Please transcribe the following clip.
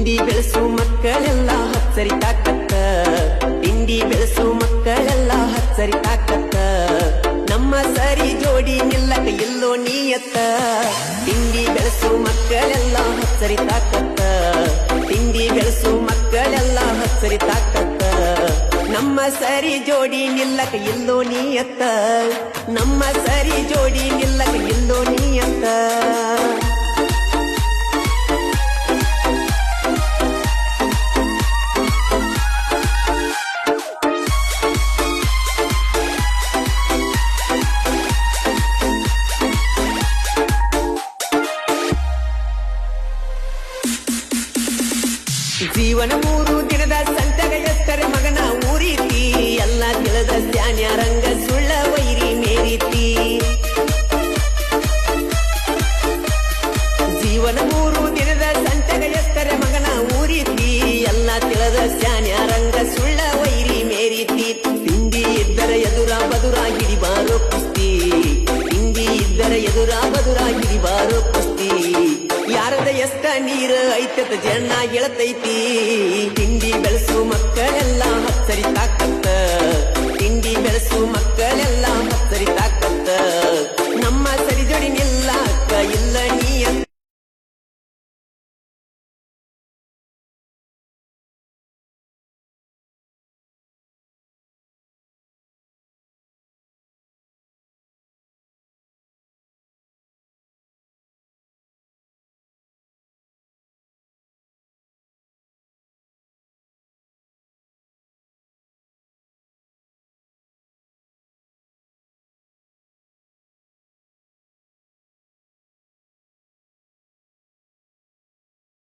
ತಿಂಡಿ ಬೆಳೆಸು ಮಕ್ಕಳೆಲ್ಲ ಹಚ್ಚರಿ ತಾಕತ್ತ ತಿಂಡಿ ಬೆಳೆಸು ಮಕ್ಕಳೆಲ್ಲ ಹಚ್ಚರಿ ತಾಕತ್ತ ನಮ್ಮ ಸರಿ ಜೋಡಿ ನಿಲ್ಲಕ ಎಲ್ಲೋ ನೀಯತ್ತ ತಿಂಡಿ ಬೆಳೆಸು ಮಕ್ಕಳೆಲ್ಲ ಹಚ್ಚರಿ ತಾಕತ್ತ ತಿಂಡಿ ಬೆಳೆಸು ಮಕ್ಕಳೆಲ್ಲ ಹಚ್ಚರಿ ತಾಕತ್ತ ನಮ್ಮ ಸರಿ ಜೋಡಿ ನಿಲ್ಲಕ ಎಲ್ಲೋ ನೀಯತ್ತ ನಮ್ಮ ಸರಿ ಜೋಡಿ ನಿಲ್ಲಕ ಎಲ್ಲೋ ನೀಯತ್ತ ಜೀವನ 3 ದಿನದ ಸಂತೆಗ ಎತ್ತರೆ ಮಗನ ಊರೀತಿ ಎಲ್ಲ ತಿಳಿದ ಧ್ಯಾನ್ಯಾರಂಗ ಸುಳ್ಳ ವೈರಿ ಮೇರೀತಿ ಜೀವನ 3 ದಿನದ ಸಂತೆಗ ಎತ್ತರೆ ಮಗನ ಊರೀತಿ ಎಲ್ಲ ತಿಳಿದ ಧ್ಯಾನ್ಯಾರಂಗ ಸುಳ್ಳ ವೈರಿ ಮೇರೀತಿ ತಿಂಡಿ ಇದ್ದರ ಎದುರ ಬದುರ ಹಿಡಿಬಾರೋ ಕುಸ್ತಿ ತಿಂಡಿ ಇದ್ದರ ಎದುರ ಬದುರ ಹಿಡಿಬಾರೋ ಕುಸ್ತಿ ಯಾರದ ಎಷ್ಟ ನೀರ ಐತದ ಜನ ಗೆಳತೈತಿ ತಿಂಡಿ ಬೆಳೆಸು ಮಕ್ಕಳೆಲ್ಲ ಹಚ್ಚರಿ ತಾಕ